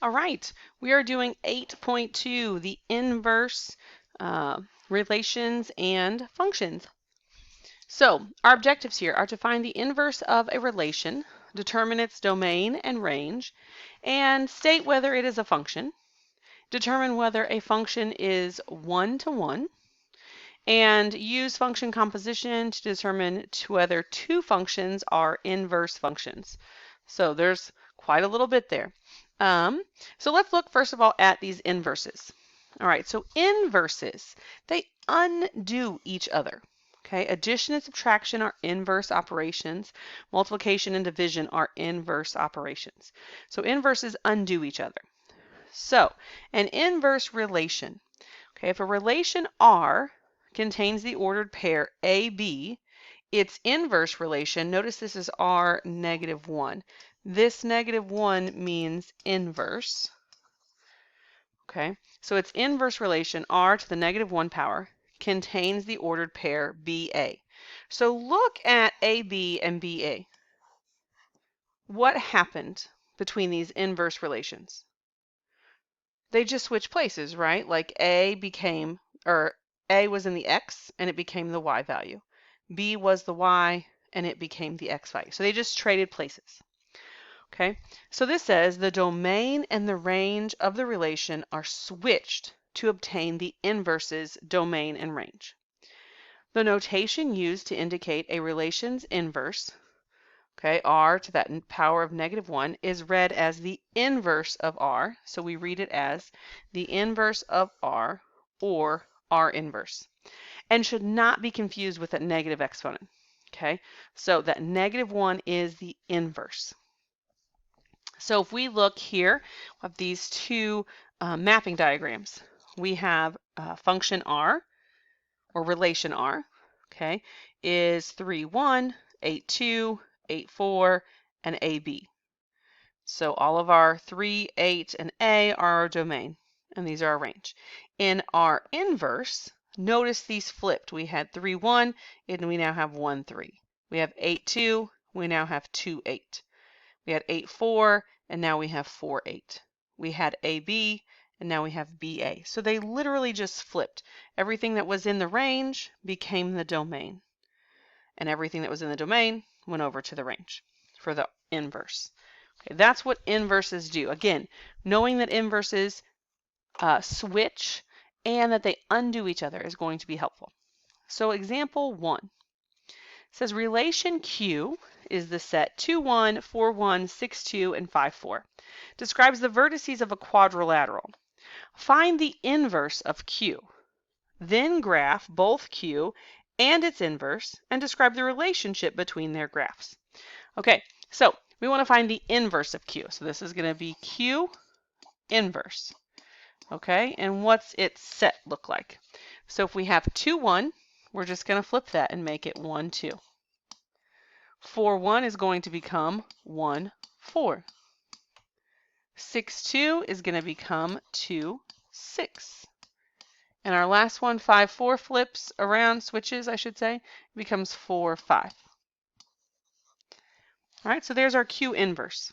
All right, we are doing 8.2, the inverse relations and functions. So our objectives here are to find the inverse of a relation, determine its domain and range, and state whether it is a function, determine whether a function is one-to-one, and use function composition to determine whether two functions are inverse functions. So there's quite a little bit there. So let's look first of all at these inverses. All right, so inverses, they undo each other. Okay, addition and subtraction are inverse operations. Multiplication and division are inverse operations. So inverses undo each other. So an inverse relation. Okay, if a relation R contains the ordered pair AB, its inverse relation, notice this is R negative 1. This negative 1 means inverse. Okay, so its inverse relation, R to the negative 1 power, contains the ordered pair BA. So look at AB and BA. What happened between these inverse relations? They just switched places, right? Like A was in the X and it became the Y value. B was the Y and it became the X value. So they just traded places. Okay, so this says the domain and the range of the relation are switched to obtain the inverse's domain and range. The notation used to indicate a relation's inverse, okay, R to that power of negative 1, is read as the inverse of R. So we read it as the inverse of R, or R inverse, and should not be confused with a negative exponent. Okay, so that negative 1 is the inverse. So if we look here at these two mapping diagrams, we have function R, or relation R, okay, is 3, 1, 8, 2, 8, 4, and AB. So all of our 3, 8, and A are our domain, and these are our range. In our inverse, notice these flipped. We had 3, 1, and we now have 1, 3. We have 8, 2, we now have 2, 8. We had 8, 4, and now we have 4, 8. We had AB, and now we have BA. So they literally just flipped. Everything that was in the range became the domain, and everything that was in the domain went over to the range for the inverse. Okay, that's what inverses do. Again, knowing that inverses switch and that they undo each other is going to be helpful. So example 1 says relation Q is the set 2, 1, 4, 1, 6, 2, and 5, 4. Describes the vertices of a quadrilateral. Find the inverse of Q. Then graph both Q and its inverse and describe the relationship between their graphs. Okay, so we want to find the inverse of Q. So this is going to be Q inverse. Okay, and what's its set look like? So if we have 2, 1, we're just going to flip that and make it 1, 2. 4, 1 is going to become 1, 4. 6, 2 is going to become 2, 6. And our last one, 5, 4, flips around, switches, I should say, becomes 4, 5. All right, so there's our Q inverse.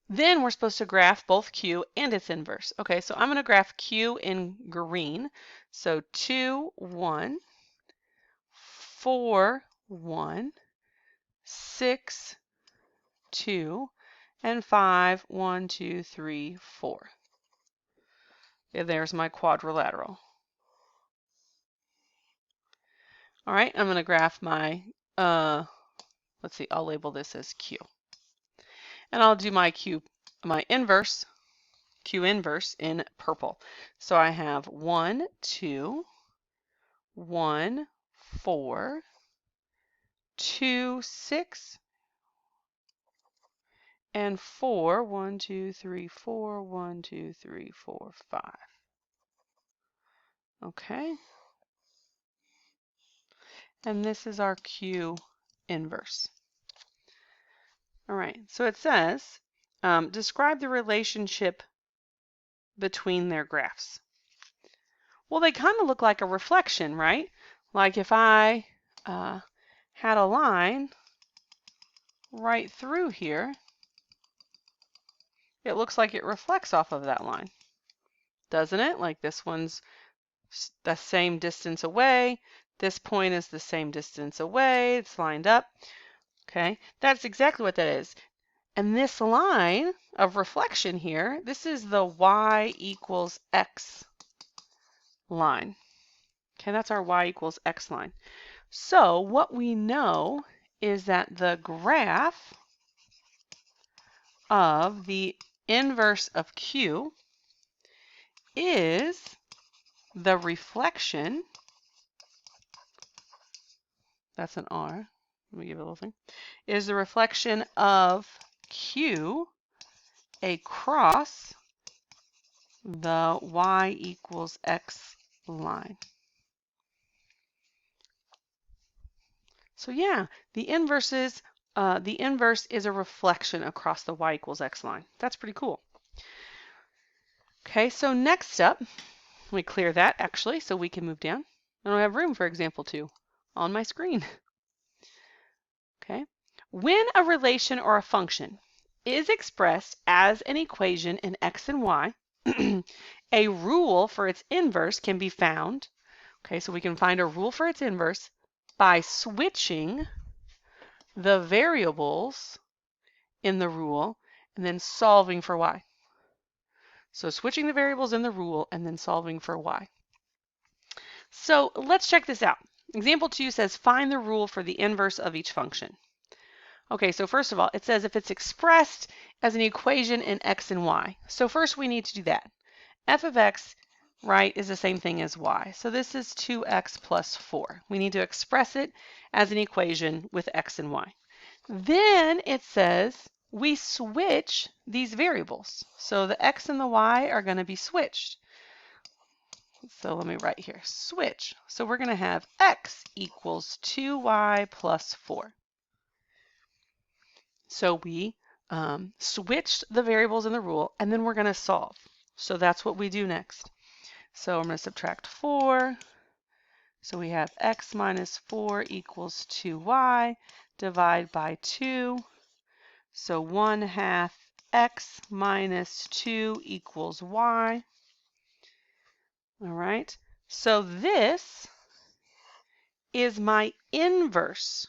Then we're supposed to graph both Q and its inverse. Okay, so I'm going to graph Q in green. So 2, 1, 4, 1, 6, 2, and 5, 1, 2, 3, 4. Okay, there's my quadrilateral. All right, I'm going to graph my, let's see, I'll label this as Q. And I'll do my inverse, Q inverse in purple. So I have 1, 2, 1, 4, 2, 6, and 4, 1, 2, 3, 4, 1, 2, 3, 4, 5. Okay. And this is our Q inverse. All right, so it says, describe the relationship between their graphs. Well, they kind of look like a reflection, right? Like if I had a line right through here, it looks like it reflects off of that line, doesn't it? Like this one's the same distance away. This point is the same distance away. It's lined up. Okay, that's exactly what that is. And this line of reflection here, this is the y equals x line. Okay, that's our y equals x line. So what we know is that the graph of the inverse of Q is the reflection, that's an R, let me give it a little thing, is the reflection of Q across the y equals x line. So yeah, the inverse is a reflection across the y equals x line. That's pretty cool. Okay, so next up, let me clear that actually so we can move down. I don't have room for example 2 on my screen. Okay, when a relation or a function is expressed as an equation in x and y, a rule for its inverse can be found. Okay, so we can find a rule for its inverse by switching the variables in the rule and then solving for y. So switching the variables in the rule and then solving for y. So let's check this out. Example 2 says find the rule for the inverse of each function. Okay, so first of all, it says if it's expressed as an equation in x and y. So first we need to do that. F of x, right, is the same thing as y. So this is 2x plus 4. We need to express it as an equation with x and y. Then it says we switch these variables. So the x and the y are going to be switched. So let me write here, switch. So we're going to have x equals 2y plus 4. So we switched the variables in the rule, and then we're going to solve. So that's what we do next. So I'm going to subtract 4. So we have x minus 4 equals 2y. Divide by 2. So 1/2 x minus 2 equals y. All right. So this is my inverse.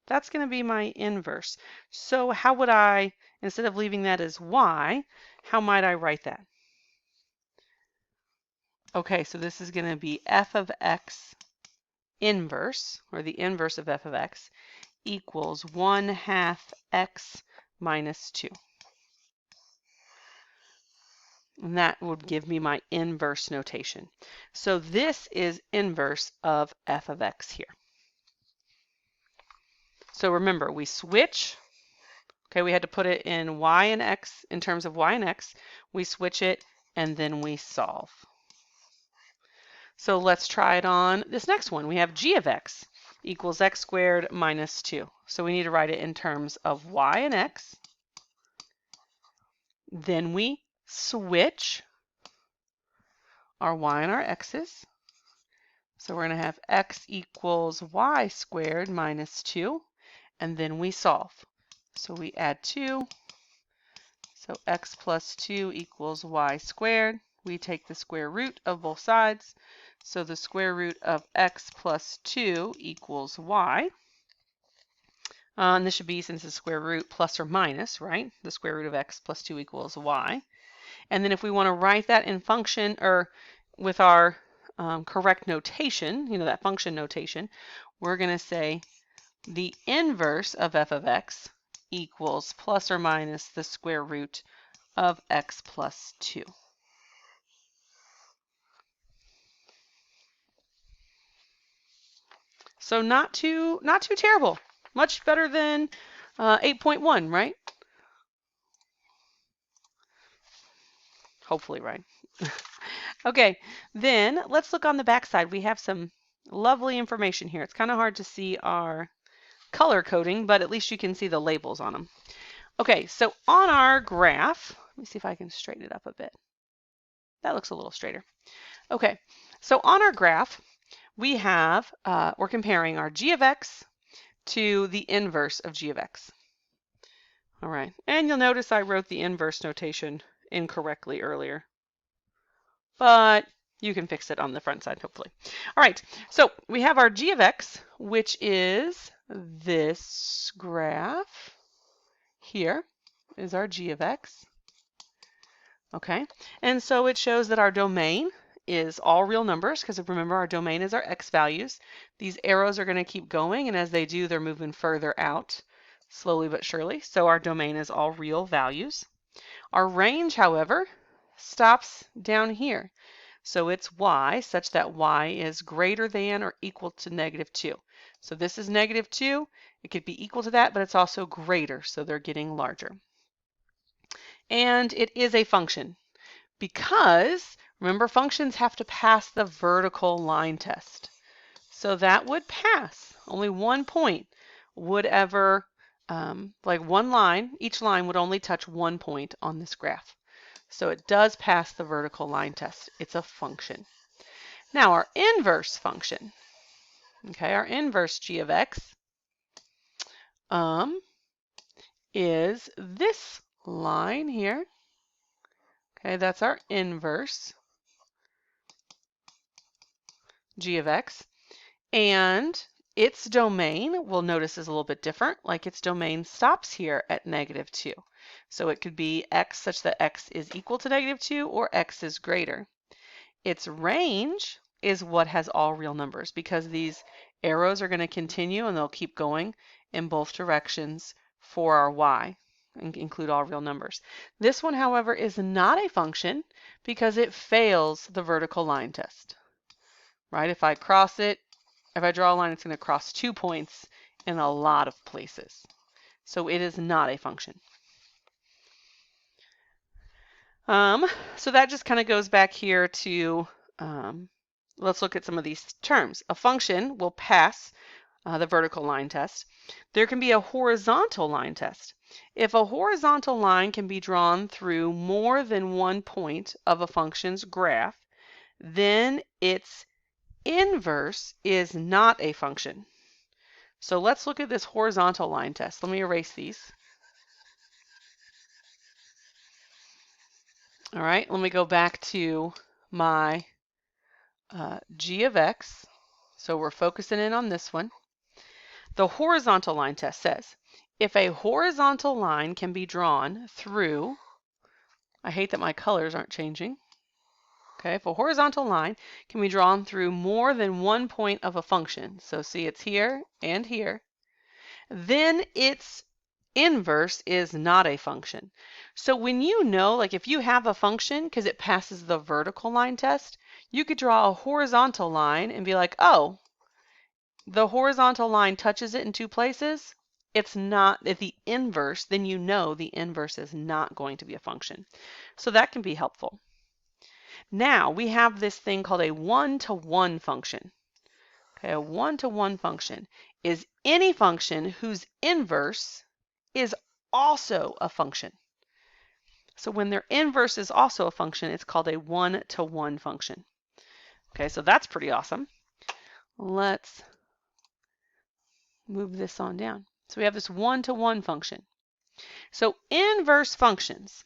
That's going to be my inverse. So how would I, instead of leaving that as y, how might I write that? Okay, so this is going to be f of x inverse, or the inverse of f of x, equals 1/2 x minus 2. And that would give me my inverse notation. So this is inverse of f of x here. So remember, we switch. Okay, we had to put it in y and x, in terms of y and x. We switch it, and then we solve. So let's try it on this next one. We have g of x equals x squared minus 2. So we need to write it in terms of y and x. Then we switch our y and our x's. So we're going to have x equals y squared minus 2. And then we solve. So we add 2. So x plus 2 equals y squared. We take the square root of both sides. So the square root of x plus 2 equals y. And this should be, since it's square root, plus or minus, right? The square root of x plus 2 equals y. And then if we want to write that in function, or with our correct notation, you know, that function notation, we're going to say the inverse of f of x equals plus or minus the square root of x plus 2. So not too terrible. Much better than 8.1, right? Hopefully, right? Okay, then let's look on the back side. We have some lovely information here. It's kind of hard to see our color coding, but at least you can see the labels on them. Okay, so on our graph, let me see if I can straighten it up a bit. That looks a little straighter. Okay, so on our graph, we have, we're comparing our g of x to the inverse of g of x. All right, and you'll notice I wrote the inverse notation incorrectly earlier. But you can fix it on the front side, hopefully. All right, so we have our g of x, which is this graph. Here is our g of x. Okay, and so it shows that our domain is all real numbers, because remember our domain is our x values. These arrows are going to keep going, and as they do, they're moving further out, slowly but surely. So our domain is all real values. Our range, however, stops down here. So it's y, such that y is greater than or equal to -2. So this is -2. It could be equal to that, but it's also greater, so they're getting larger. And it is a function because, remember, functions have to pass the vertical line test. So that would pass. Only one point would ever, like one line, each line would only touch one point on this graph. So it does pass the vertical line test. It's a function. Now our inverse function, okay, our inverse g of x is this line here. Okay, that's our inverse g of x. And its domain, we'll notice, is a little bit different. Like its domain stops here at -2. So it could be x such that x is equal to -2 or x is greater. Its range is what has all real numbers, because these arrows are going to continue and they'll keep going in both directions for our y and include all real numbers. This one, however, is not a function because it fails the vertical line test. Right? If I cross it, if I draw a line, it's going to cross 2 points in a lot of places. So it is not a function. So that just kind of goes back here to, let's look at some of these terms. A function will pass the vertical line test. There can be a horizontal line test. If a horizontal line can be drawn through more than one point of a function's graph, then its inverse is not a function. So let's look at this horizontal line test. Let me erase these. All right, let me go back to my g of x. So we're focusing in on this one. The horizontal line test says, if a horizontal line can be drawn through, I hate that my colors aren't changing. Okay, if a horizontal line can be drawn through more than one point of a function, so see it's here and here, then its inverse is not a function. So when you know, like if you have a function because it passes the vertical line test, you could draw a horizontal line and be like, oh, the horizontal line touches it in two places. It's not the inverse, then you know the inverse is not going to be a function. So that can be helpful. Now we have this thing called a one-to-one function. Okay, a one-to-one function is any function whose inverse is also a function. So when their inverse is also a function, it's called a one-to-one function. Okay, so that's pretty awesome. Let's move this on down. So we have this one-to-one function. So inverse functions,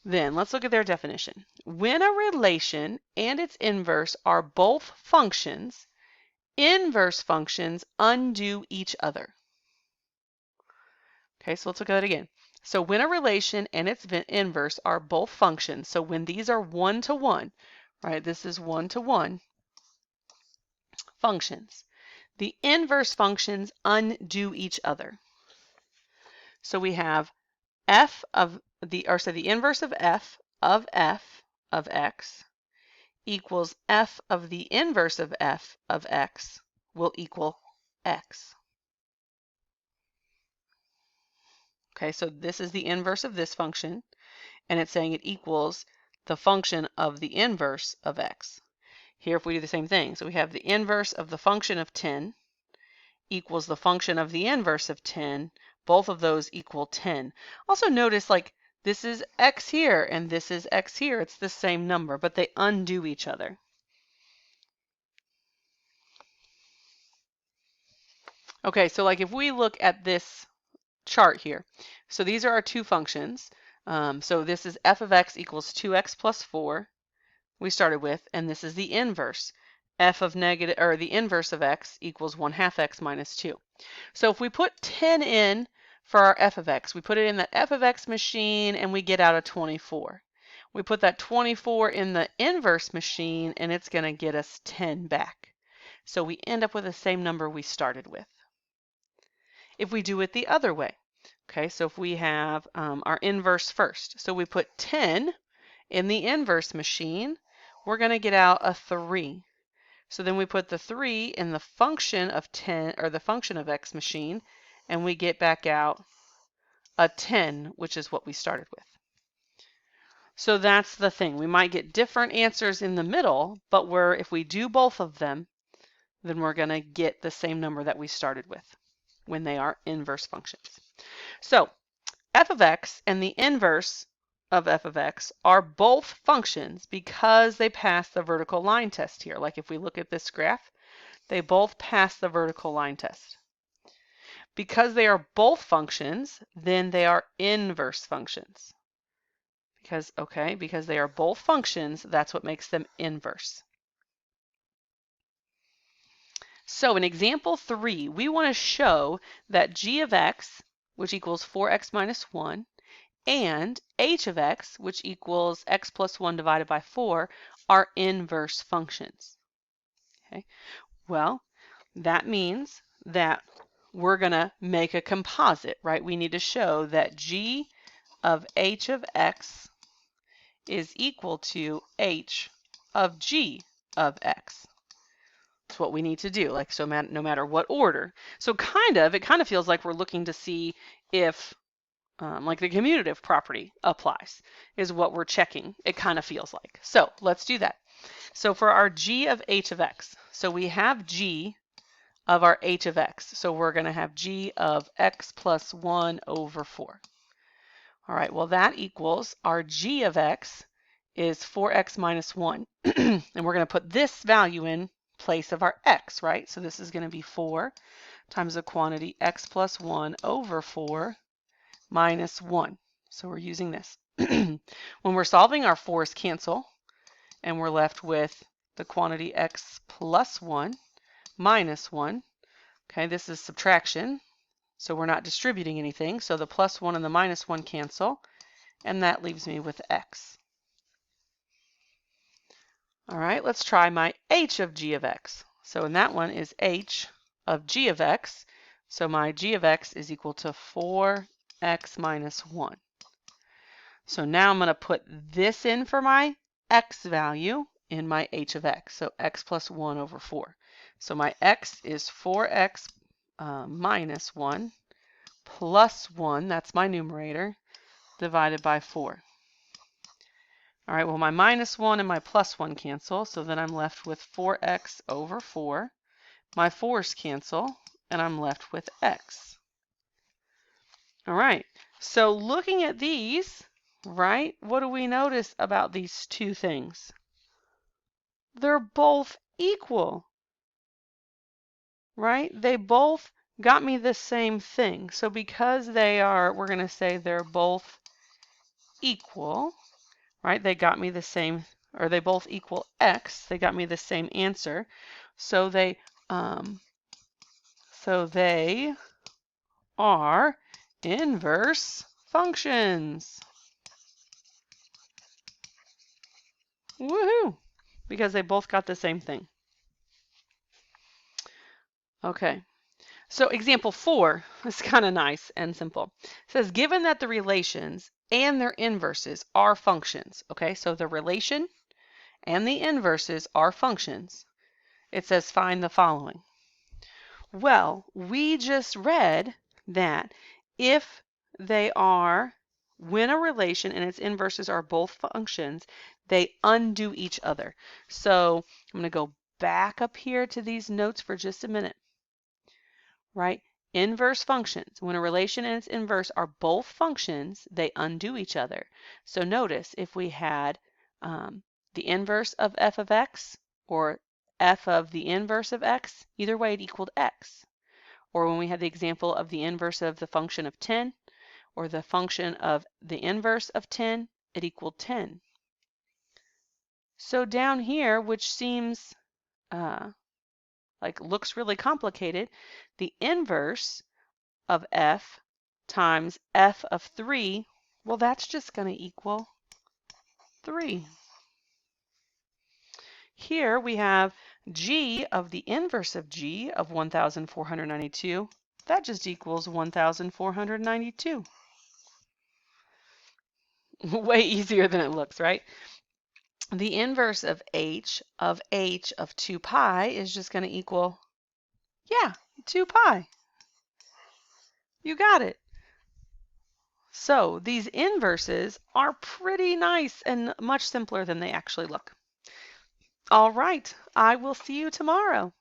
then let's look at their definition. When a relation and its inverse are both functions, inverse functions undo each other. Okay, so let's look at that again. So when a relation and its inverse are both functions, so when these are one-to-one, right, this is one-to-one functions, the inverse functions undo each other. So we have f of the, or so the inverse of f of x equals f of the inverse of f of x will equal x. Okay, so this is the inverse of this function, and it's saying it equals the function of the inverse of x. Here, if we do the same thing, so we have the inverse of the function of 10 equals the function of the inverse of 10. Both of those equal 10. Also notice, like, this is x here and this is x here. It's the same number, but they undo each other. Okay, so like if we look at this chart here, so these are our two functions. So this is f of x equals 2x plus 4 we started with, and this is the inverse. F of negative, or the inverse of x equals 1/2 x minus 2. So if we put 10 in for our f of x, we put it in that f of x machine and we get out a 24. We put that 24 in the inverse machine and it's going to get us 10 back. So we end up with the same number we started with. If we do it the other way, okay, so if we have our inverse first, so we put 10 in the inverse machine, we're going to get out a 3. So then we put the 3 in the function of 10, or the function of x machine, and we get back out a 10, which is what we started with. So that's the thing. We might get different answers in the middle, but if we do both of them, then we're going to get the same number that we started with when they are inverse functions. So f of x and the inverse of f of x are both functions because they pass the vertical line test here. Like if we look at this graph, they both pass the vertical line test. Because they are both functions, then they are inverse functions. Because they are both functions, that's what makes them inverse. So in example 3, we want to show that g of x, which equals 4x minus 1, and h of x, which equals x plus 1 divided by 4, are inverse functions. Okay. Well, that means that we're going to make a composite, right? We need to show that g of h of x is equal to h of g of x. That's what we need to do, like, so no matter what order. So it kind of feels like we're looking to see if like the commutative property applies, is what we're checking. It kind of feels like. So let's do that. So for our g of h of x, so we have g of our h of x. So we're going to have g of x plus 1 over 4. All right, well that equals our g of x is 4x minus 1. And we're going to put this value in place of our x, right? So this is going to be 4 times the quantity x plus 1 over 4 minus 1. So we're using this. When we're solving, our 4's cancel, and we're left with the quantity x plus 1 minus 1. Okay, this is subtraction, so we're not distributing anything. So the plus 1 and the minus 1 cancel, and that leaves me with x. All right, let's try my h of g of x. So in that one is h of g of x. So my g of x is equal to 4x minus 1. So now I'm going to put this in for my x value in my h of x. So x plus 1 over 4. So my x is 4x minus 1 plus 1, that's my numerator, divided by 4. All right, well my minus 1 and my plus 1 cancel, so then I'm left with 4x over 4. My 4's cancel, and I'm left with x. All right, so looking at these, right, what do we notice about these two things? They're both equal, right? They both got me the same thing. So because they are, we're going to say they're both equal, right? They got me the same, or they both equal x. They got me the same answer. So they are inverse functions. Woohoo! Because they both got the same thing. Okay. So example 4 is kind of nice and simple. It says, given that the relations and their inverses are functions, okay, so the relation and the inverses are functions, it says find the following. Well, we just read that if they are, when a relation and its inverses are both functions, they undo each other. So I'm going to go back up here to these notes for just a minute. Right? Inverse functions. When a relation and its inverse are both functions, they undo each other. So notice if we had the inverse of f of x or f of the inverse of x, either way it equaled x. Or when we had the example of the inverse of the function of 10 or the function of the inverse of 10, it equaled 10. So down here, which seems looks really complicated, the inverse of f times f of 3, well, that's just going to equal 3. Here we have g of the inverse of g of 1,492. That just equals 1,492. Way easier than it looks, right? The inverse of h of 2 pi is just going to equal, 2 pi. You got it. So these inverses are pretty nice and much simpler than they actually look. All right, I will see you tomorrow.